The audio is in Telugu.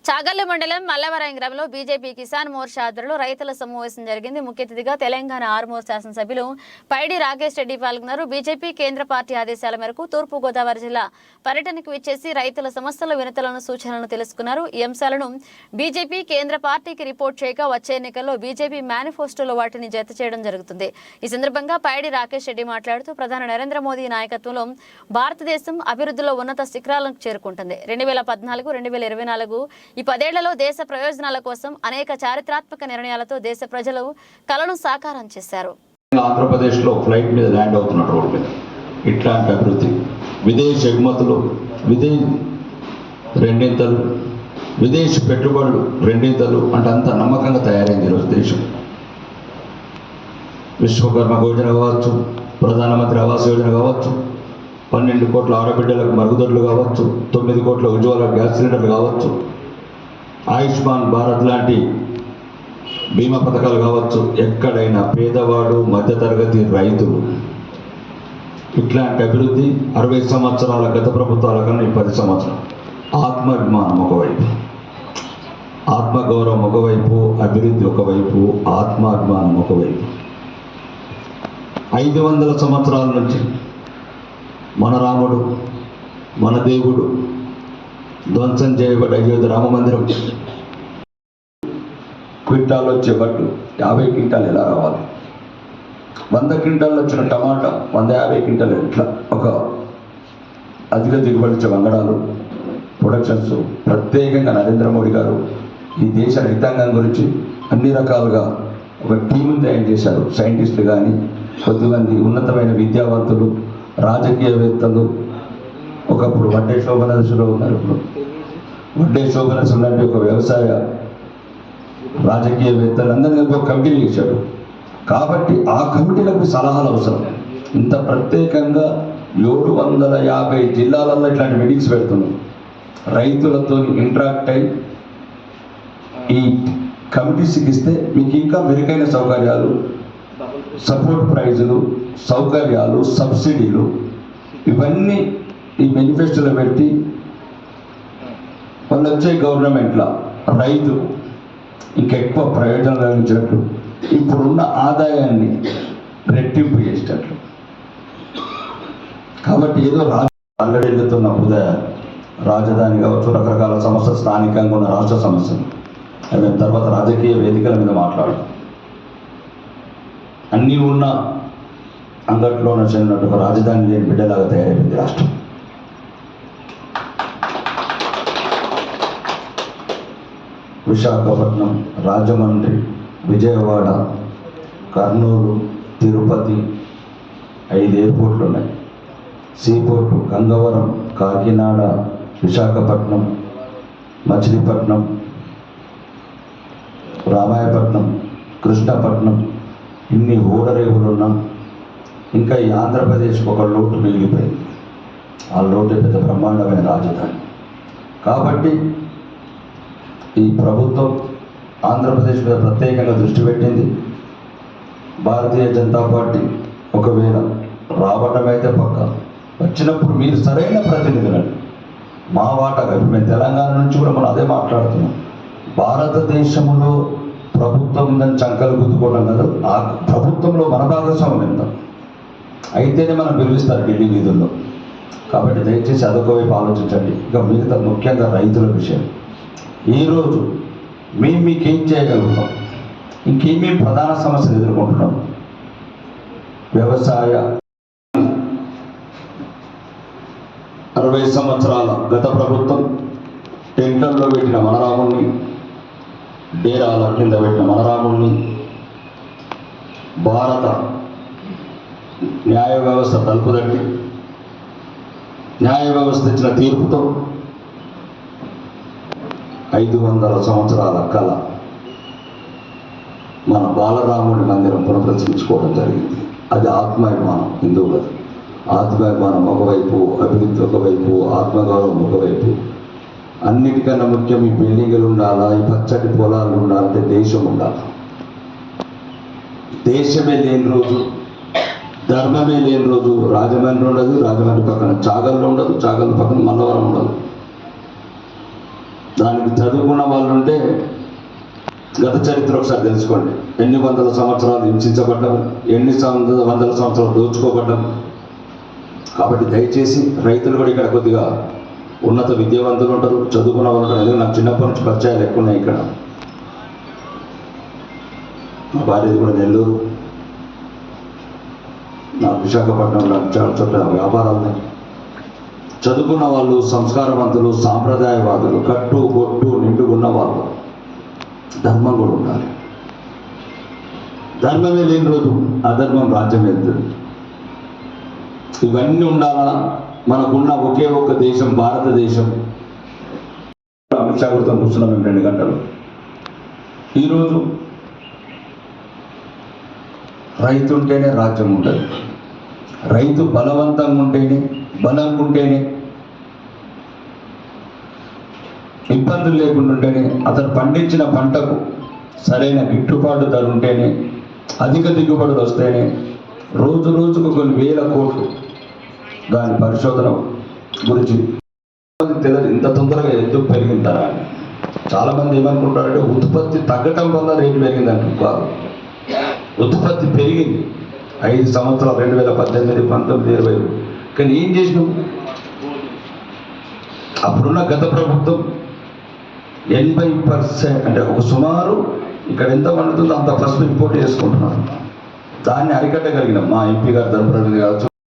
చాగల్లు మండలం మల్లవరం గ్రామంలో బీజేపీ కిసాన్ మోర్చా ఆధ్వర్యంలో రైతుల సమావేశం జరిగింది. ముఖ్య అతిథిగా తెలంగాణ ఆర్మూర్ శాసనసభ్యులు పైడి రాకేష్ రెడ్డి పాల్గొన్నారు. బీజేపీ కేంద్ర పార్టీ ఆదేశాల మేరకు తూర్పు గోదావరి జిల్లా పర్యటనకు విచ్చేసి రైతుల సమస్యల వినతులను సూచనలను తెలుసుకున్నారు. ఈ అంశాలను బీజేపీ కేంద్ర పార్టీకి రిపోర్ట్ చేయగా వచ్చే ఎన్నికల్లో బీజేపీ మేనిఫెస్టోలో వాటిని జత చేయడం జరుగుతుంది. ఈ సందర్భంగా పైడి రాకేష్ రెడ్డి మాట్లాడుతూ ప్రధాని నరేంద్ర మోదీ నాయకత్వంలో భారతదేశం అభివృద్ధిలో ఉన్నత శిఖరాలకు చేరుకుంటుంది. 2014-2024 ఈ 10 ఏళ్లలో దేశ ప్రయోజనాల కోసం అనేక చారిత్రాత్మక నిర్ణయాలతో దేశ ప్రజలు కలను సాకారం చేశారు. ఆంధ్రప్రదేశ్లో ఫ్లైట్ మీద ల్యాండ్ అవుతున్న రోడ్డు మీద ఇట్లాంటి అభివృద్ధి, విదేశీ ఎగుమతులు రెండింతలు, విదేశీ పెట్టుబడులు రెండింతలు అంటే అంత నమ్మకంగా తయారైంది ఈరోజు దేశం. విశ్వకర్మ యోజన కావచ్చు, ప్రధానమంత్రి ఆవాస్ యోజన కావచ్చు, 12 కోట్ల ఆడబిడ్డలకు మరుగుదొడ్లు కావచ్చు, 9 కోట్ల ఉజ్వల గ్యాస్ సిలిండర్లు కావచ్చు, ఆయుష్మాన్ భారత్ లాంటి బీమా పథకాలు కావచ్చు. ఎక్కడైనా పేదవాడు, మధ్యతరగతి రైతులు ఇట్లాంటి అభివృద్ధి 60 సంవత్సరాల గత ప్రభుత్వాల కన్నా 10 సంవత్సరాలు. ఆత్మాభిమానం ఒకవైపు, ఆత్మగౌరవం ఒకవైపు, అభివృద్ధి ఒకవైపు, ఆత్మాభిమానం ఒకవైపు. 500 సంవత్సరాల నుంచి మన రాముడు, మన దేవుడు ధ్వంసం చేయబడ్డ అయోధ్య రామ మందిరం క్వింటాలు వచ్చే బట్లు 50 క్వింటాలు ఎలా రావాలి? 100 క్వింటాలు వచ్చిన టమాటా 150 క్వింటాలు ఎట్లా? ఒక అధిక దిగుబడి ఇచ్చే వంగడాలు ప్రొడక్షన్స్. ప్రత్యేకంగా నరేంద్ర మోడీ గారు ఈ దేశ రైతాంగం గురించి అన్ని రకాలుగా ఒక టీముని తయారు చేశారు. సైంటిస్టులు కానీ, కొద్దిమంది ఉన్నతమైన విద్యావంతులు, రాజకీయవేత్తలు. ఒకప్పుడు వడ్డే శోభనసులో ఉన్నారు. ఇప్పుడు వడ్డే శోభనసు లాంటి ఒక వ్యవసాయ రాజకీయవేత్తలు అందరినీ ఒక కమిటీలు చేశాడు. కాబట్టి ఆ కమిటీలకు సలహాలు అవసరం. ఇంత ప్రత్యేకంగా 750 జిల్లాలలో ఇట్లాంటి మీటింగ్స్ పెడుతున్నాం. రైతులతో ఇంటరాక్ట్ అయి ఈ కమిటీస్కి ఇస్తే మీకు ఇంకా మెరుగైన సౌకర్యాలు, సపోర్ట్ ప్రైజులు, సౌకర్యాలు, సబ్సిడీలు ఇవన్నీ ఈ మేనిఫెస్టోలో పెట్టి వాళ్ళు వచ్చే గవర్నమెంట్లో రైతు ఇంకెక్కువ ప్రయోజనం లభించినట్లు, ఇప్పుడున్న ఆదాయాన్ని రెట్టింపు చేసేటట్లు. కాబట్టి ఏదో అల్లడెల్లుతున్న ఉదయ రాజధాని కావచ్చు, రకరకాల సమస్యలు, స్థానికంగా ఉన్న రాష్ట్ర సమస్యలు, అవి తర్వాత రాజకీయ వేదికల మీద మాట్లాడతాం. అన్నీ ఉన్న అంగట్లో చెందినట్టు ఒక రాజధాని లేని బిడ్డలాగా తయారైపోయింది రాష్ట్రం. విశాఖపట్నం, రాజమండ్రి, విజయవాడ, కర్నూలు, తిరుపతి 5 ఎయిర్పోర్ట్లు ఉన్నాయి. సీపోర్టు గంగవరం, కాకినాడ, విశాఖపట్నం, మచిలీపట్నం, రామాయపట్నం, కృష్ణపట్నం, ఇన్ని ఓడరేవులు ఉన్నా ఇంకా ఈ ఆంధ్రప్రదేశ్కి ఒక లోటు మిగిలిపోయింది. ఆ లోటు పెద్ద బ్రహ్మాండమైన రాజధాని. కాబట్టి ఈ ప్రభుత్వం ఆంధ్రప్రదేశ్ మీద ప్రత్యేకంగా దృష్టి పెట్టింది. భారతీయ జనతా పార్టీ ఒకవేళ రావడం అయితే పక్క, వచ్చినప్పుడు మీరు సరైన ప్రతినిధులను మా వాటాగా, మేము తెలంగాణ నుంచి కూడా మనం అదే మాట్లాడుతున్నాం. భారతదేశంలో ప్రభుత్వం ఉందని చంకలు గుద్దుకోవడం కాదు, ఆ ప్రభుత్వంలో మన భాగస్వామ్యం ఎంత అయితేనే మనం పిలుస్తారు ఢిల్లీ వీధుల్లో. కాబట్టి దయచేసి అదొక వైపు ఆలోచించండి. ఇక మిగతా ముఖ్యంగా రైతుల విషయం, ఈరోజు మీకేం చేయగలుగుతాం, ఇంకేమేం ప్రధాన సమస్యలు ఎదుర్కొంటున్నాం? వ్యవసాయ 60 సంవత్సరాల గత ప్రభుత్వం టెంట్లలో పెట్టిన మనరాముల్ని, డేరాల కింద పెట్టిన మనరాముల్ని, భారత న్యాయ వ్యవస్థ తలుపుదట్టి న్యాయ వ్యవస్థ ఇచ్చిన తీర్పుతో 500 సంవత్సరాల కళ మన బాలరాముడి మందిరం పునఃప్రతిష్ఠించుకోవడం జరిగింది. అది ఆత్మాభిమానం. హిందువులది ఆత్మాభిమానం ఒకవైపు, అభివృద్ధి ఒకవైపు, ఆత్మగౌరవం ఒకవైపు. అన్నిటికన్నా ముఖ్యం ఈ బిల్డింగులు ఉండాలా, ఈ పచ్చటి పొలాలు ఉండాలంటే దేశం ఉండాలి. దేశమే లేని రోజు, ధర్మమే లేని రోజు రాజమండ్రి ఉండదు, రాజమండ్రి పక్కన చాగల్లు ఉండదు, చాగల్లు పక్కన మల్లవరం ఉండదు. దానికి చదువుకున్న వాళ్ళు ఉంటే గత చరిత్ర ఒకసారి తెలుసుకోండి. ఎన్ని వందల సంవత్సరాలు హింసించబడ్డం, ఎన్ని వందల సంవత్సరాలు దోచుకోబడ్డం. కాబట్టి దయచేసి రైతులు కూడా ఇక్కడ కొద్దిగా ఉన్నత విద్యావంతులు ఉంటారు, చదువుకున్న వాళ్ళు ఉంటారు. ఎందుకంటే నాకు చిన్నప్పటి నుంచి పరిచయాలు ఎక్కువ ఉన్నాయి ఇక్కడ. మా భార్యది కూడా నెల్లూరు, నాకు విశాఖపట్నంలో చాలా చోట్ల వ్యాపారాలు ఉన్నాయి. చదువుకున్న వాళ్ళు, సంస్కారవంతులు, సాంప్రదాయవాదులు, కట్టు బొట్టు నిండుకున్న వాళ్ళు. ధర్మం కూడా ఉండాలి. ధర్మమే లేని రోజు అధర్మం రాజ్యం వెళ్తుంది. ఇవన్నీ ఉండాలా. మనకున్న ఒకే ఒక్క దేశం భారతదేశం. అమిత్ షా కూడా కూర్చున్నాం మేము 2 గంటలు. ఈరోజు రైతు ఉంటేనే రాజ్యం ఉంటుంది. రైతు బలవంతంగా ఉంటేనే, బలంగా ఉంటేనే, ఇబ్బందులు లేకుండా ఉంటేనే, అతను పండించిన పంటకు సరైన గిట్టుబాటు ధర ఉంటేనే, అధిక దిగుబడులు వస్తేనే, రోజు రోజుకు కొన్ని వేల కోట్లు దాని పరిశోధన గురించి తెలియదు. ఇంత తొందరగా ఎందుకు పెరిగింటారా అని చాలామంది ఏమనుకుంటారంటే ఉత్పత్తి తగ్గటం వల్ల రేటు పెరిగిందంట. కాదు, ఉత్పత్తి పెరిగింది 5 సంవత్సరాలు 2018, 19, 20. కానీ ఏం చేసినాం? అప్పుడున్న గత ప్రభుత్వం 80% అంటే ఒక సుమారు ఇక్కడ ఎంత పండుతుందో అంత ఫస్ట్ ఇంపోర్ట్ చేసుకుంటున్నారు. దాన్ని అరికట్టగలిగినాం. మా ఎంపీ గారు ధర్మప్రధాని కావచ్చు,